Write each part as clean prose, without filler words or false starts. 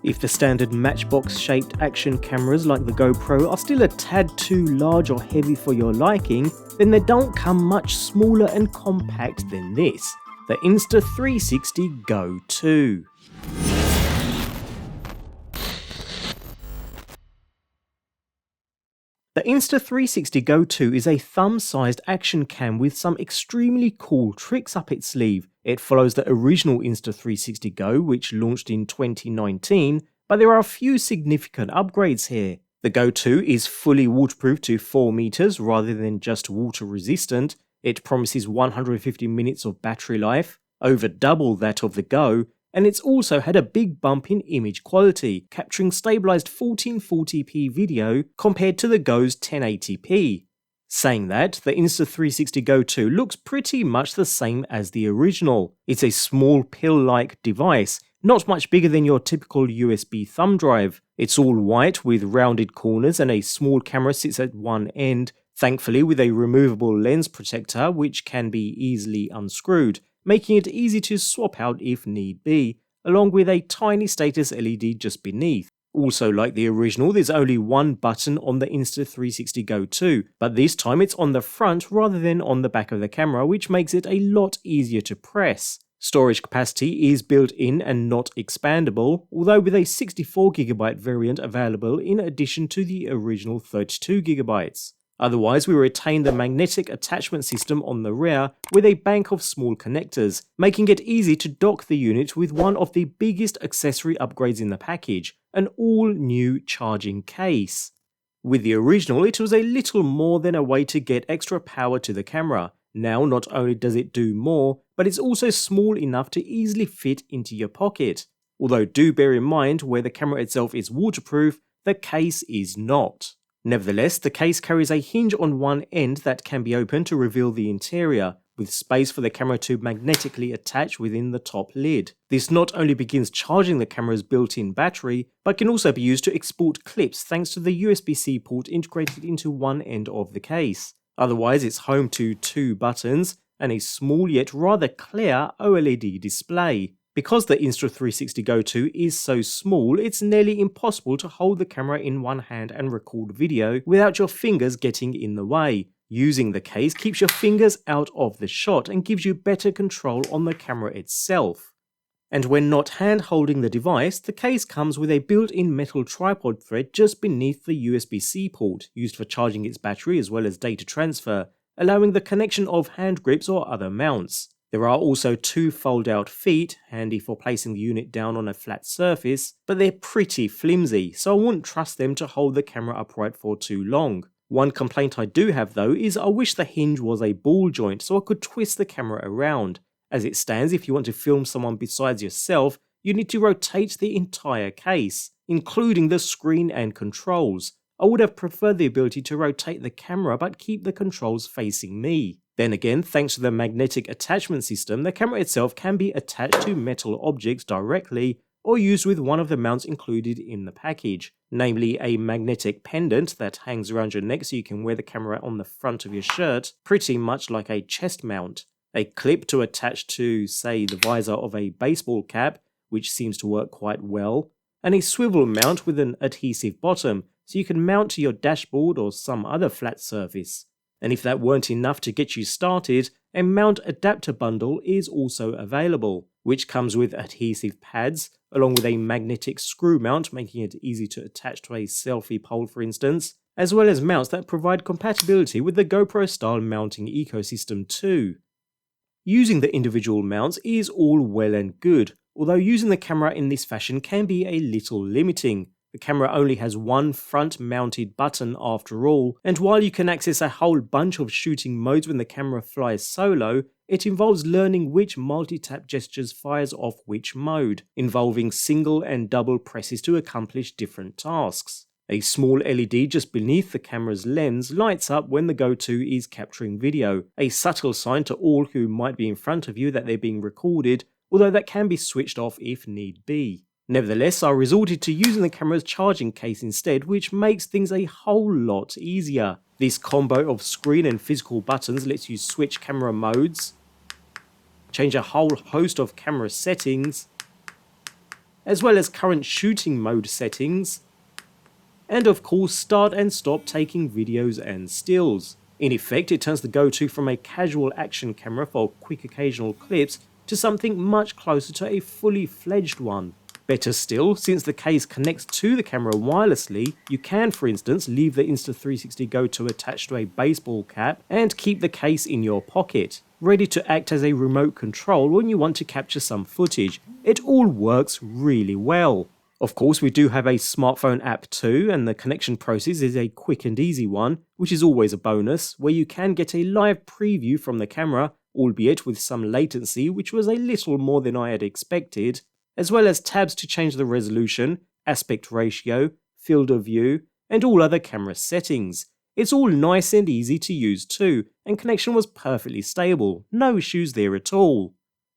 If the standard matchbox-shaped action cameras like the GoPro are still a tad too large or heavy for your liking, then they don't come much smaller and compact than this, the Insta360 Go 2. The Insta360 Go 2 is a thumb-sized action cam with some extremely cool tricks up its sleeve. It follows the original Insta360 Go, which launched in 2019, but there are a few significant upgrades here. The Go 2 is fully waterproof to 4 meters rather than just water resistant. It promises 150 minutes of battery life, over double that of the Go, and it's also had a big bump in image quality, capturing stabilized 1440p video compared to the Go's 1080p. Saying that, the Insta360 Go 2 looks pretty much the same as the original. It's a small pill-like device, not much bigger than your typical USB thumb drive. It's all white with rounded corners and a small camera sits at one end, thankfully with a removable lens protector which can be easily unscrewed, making it easy to swap out if need be, along with a tiny status LED just beneath. Also, like the original, there's only one button on the Insta360 Go 2, but this time it's on the front rather than on the back of the camera, which makes it a lot easier to press. Storage capacity is built in and not expandable, although with a 64GB variant available in addition to the original 32GB. Otherwise, we retain the magnetic attachment system on the rear with a bank of small connectors, making it easy to dock the unit with one of the biggest accessory upgrades in the package, an all-new charging case. With the original, it was a little more than a way to get extra power to the camera. Now, not only does it do more, but it's also small enough to easily fit into your pocket. Although do bear in mind, where the camera itself is waterproof, the case is not. Nevertheless, the case carries a hinge on one end that can be opened to reveal the interior, with space for the camera to magnetically attach within the top lid. This not only begins charging the camera's built-in battery, but can also be used to export clips thanks to the USB-C port integrated into one end of the case. Otherwise, it's home to 2 buttons and a small yet rather clear OLED display. Because the Insta360 Go 2 is so small, it's nearly impossible to hold the camera in one hand and record video without your fingers getting in the way. Using the case keeps your fingers out of the shot and gives you better control on the camera itself. And when not hand holding the device, the case comes with a built-in metal tripod thread just beneath the USB-C port, used for charging its battery as well as data transfer, allowing the connection of hand grips or other mounts. There are also 2 fold-out feet, handy for placing the unit down on a flat surface, but they're pretty flimsy, so I wouldn't trust them to hold the camera upright for too long. One complaint I do have though is I wish the hinge was a ball joint so I could twist the camera around. As it stands, if you want to film someone besides yourself, you need to rotate the entire case, including the screen and controls. I would have preferred the ability to rotate the camera but keep the controls facing me. Then again, thanks to the magnetic attachment system, the camera itself can be attached to metal objects directly or used with one of the mounts included in the package, namely a magnetic pendant that hangs around your neck so you can wear the camera on the front of your shirt, pretty much like a chest mount, a clip to attach to, say, the visor of a baseball cap, which seems to work quite well, and a swivel mount with an adhesive bottom so you can mount to your dashboard or some other flat surface. And if that weren't enough to get you started, a mount adapter bundle is also available, which comes with adhesive pads, along with a magnetic screw mount making it easy to attach to a selfie pole for instance, as well as mounts that provide compatibility with the GoPro style mounting ecosystem too. Using the individual mounts is all well and good, although using the camera in this fashion can be a little limiting. The camera only has one front-mounted button after all, and while you can access a whole bunch of shooting modes when the camera flies solo, it involves learning which multi-tap gestures fires off which mode, involving single and double presses to accomplish different tasks. A small LED just beneath the camera's lens lights up when the Go 2 is capturing video, a subtle sign to all who might be in front of you that they're being recorded, although that can be switched off if need be. Nevertheless, I resorted to using the camera's charging case instead, which makes things a whole lot easier. This combo of screen and physical buttons lets you switch camera modes, change a whole host of camera settings, as well as current shooting mode settings, and of course start and stop taking videos and stills. In effect, it turns the Go 2 from a casual action camera for quick occasional clips to something much closer to a fully fledged one. Better still, since the case connects to the camera wirelessly, you can, for instance, leave the Insta360 Go 2 attached to a baseball cap and keep the case in your pocket, ready to act as a remote control when you want to capture some footage. It all works really well. Of course, we do have a smartphone app too, and the connection process is a quick and easy one, which is always a bonus, where you can get a live preview from the camera, albeit with some latency, which was a little more than I had expected, as well as tabs to change the resolution, aspect ratio, field of view, and all other camera settings. It's all nice and easy to use too, and connection was perfectly stable, no issues there at all.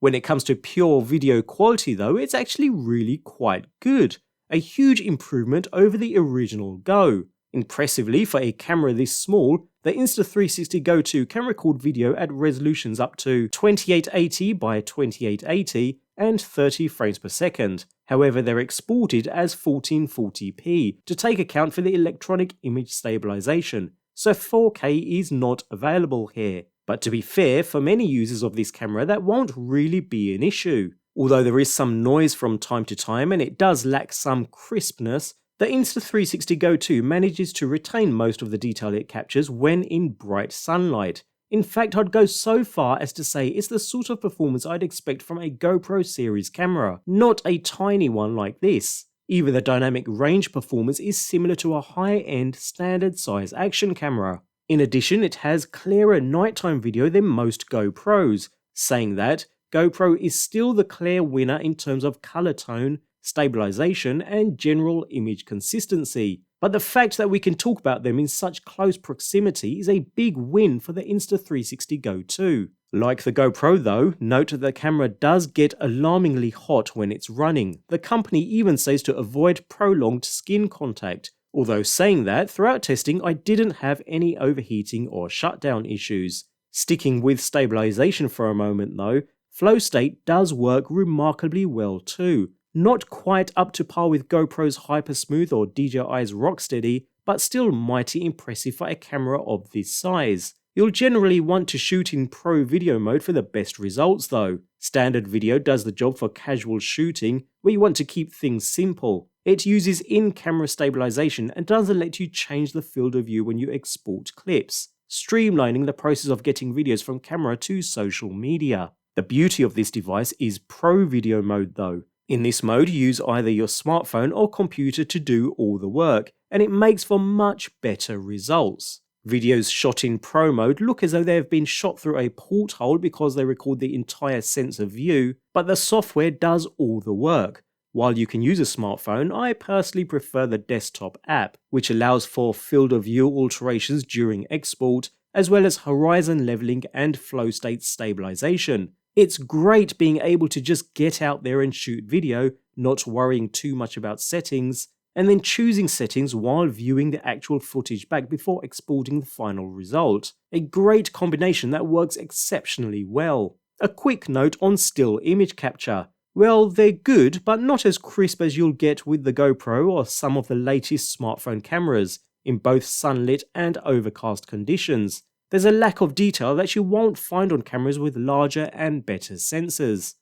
When it comes to pure video quality though, it's actually really quite good. A huge improvement over the original Go. Impressively, for a camera this small, the Insta360 Go 2 can record video at resolutions up to 2880 by 2880 and 30 frames per second. However, they're exported as 1440p to take account for the electronic image stabilization, so 4K is not available here. But to be fair, for many users of this camera that won't really be an issue. Although there is some noise from time to time and it does lack some crispness, the Insta360 Go 2 manages to retain most of the detail it captures when in bright sunlight. In fact, I'd go so far as to say it's the sort of performance I'd expect from a GoPro series camera, not a tiny one like this. Even the dynamic range performance is similar to a high-end standard size action camera. In addition, it has clearer nighttime video than most GoPros. Saying that, GoPro is still the clear winner in terms of color tone, stabilization, and general image consistency. But the fact that we can talk about them in such close proximity is a big win for the Insta360 Go 2. Like the GoPro though, note that the camera does get alarmingly hot when it's running. The company even says to avoid prolonged skin contact. Although saying that, throughout testing I didn't have any overheating or shutdown issues. Sticking with stabilization for a moment though, flow state does work remarkably well too. Not quite up to par with GoPro's Hypersmooth or DJI's Rocksteady, but still mighty impressive for a camera of this size. You'll generally want to shoot in pro video mode for the best results though. Standard video does the job for casual shooting, where you want to keep things simple. It uses in-camera stabilization and doesn't let you change the field of view when you export clips, streamlining the process of getting videos from camera to social media. The beauty of this device is pro video mode though. In this mode, you use either your smartphone or computer to do all the work, and it makes for much better results. Videos shot in Pro mode look as though they have been shot through a porthole because they record the entire sense of view, but the software does all the work. While you can use a smartphone, I personally prefer the desktop app, which allows for field of view alterations during export, as well as horizon leveling and flow state stabilization. It's great being able to just get out there and shoot video, not worrying too much about settings, and then choosing settings while viewing the actual footage back before exporting the final result. A great combination that works exceptionally well. A quick note on still image capture. Well, they're good, but not as crisp as you'll get with the GoPro or some of the latest smartphone cameras, in both sunlit and overcast conditions. There's a lack of detail that you won't find on cameras with larger and better sensors.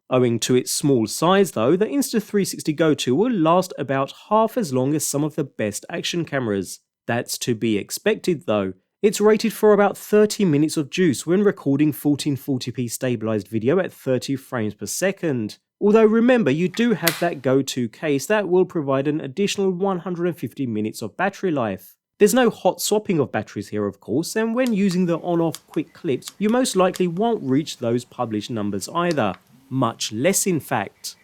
Owing to its small size though, the Insta360 Go 2 will last about half as long as some of the best action cameras. That's to be expected though. It's rated for about 30 minutes of juice when recording 1440p stabilized video at 30 frames per second. Although remember, you do have that Go 2 case that will provide an additional 150 minutes of battery life. There's no hot swapping of batteries here of course, and when using the on-off quick clips, you most likely won't reach those published numbers either. Much less in fact.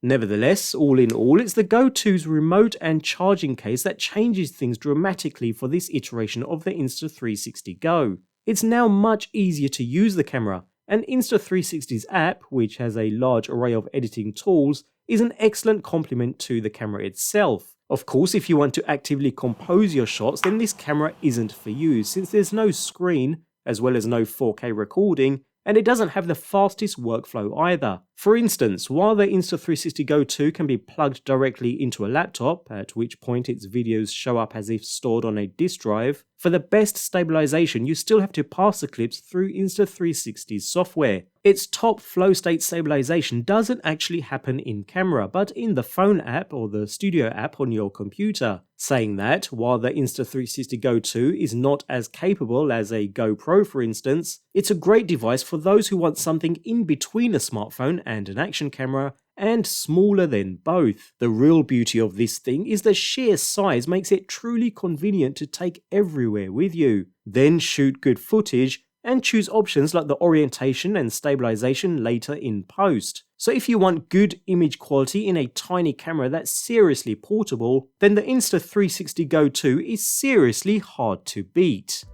Nevertheless, all in all, it's the Go 2's remote and charging case that changes things dramatically for this iteration of the Insta360 Go. It's now much easier to use the camera, and Insta360's app, which has a large array of editing tools, is an excellent complement to the camera itself. Of course, if you want to actively compose your shots, then this camera isn't for you, since there's no screen, as well as no 4K recording, and it doesn't have the fastest workflow either. For instance, while the Insta360 Go 2 can be plugged directly into a laptop, at which point its videos show up as if stored on a disk drive, for the best stabilization you still have to pass the clips through Insta360's software. Its top flow state stabilization doesn't actually happen in camera, but in the phone app or the studio app on your computer. Saying that, while the Insta360 Go 2 is not as capable as a GoPro for instance, it's a great device for those who want something in between a smartphone and an action camera, and smaller than both. The real beauty of this thing is the sheer size makes it truly convenient to take everywhere with you. Then shoot good footage and choose options like the orientation and stabilization later in post. So if you want good image quality in a tiny camera that's seriously portable, then the Insta360 Go 2 is seriously hard to beat.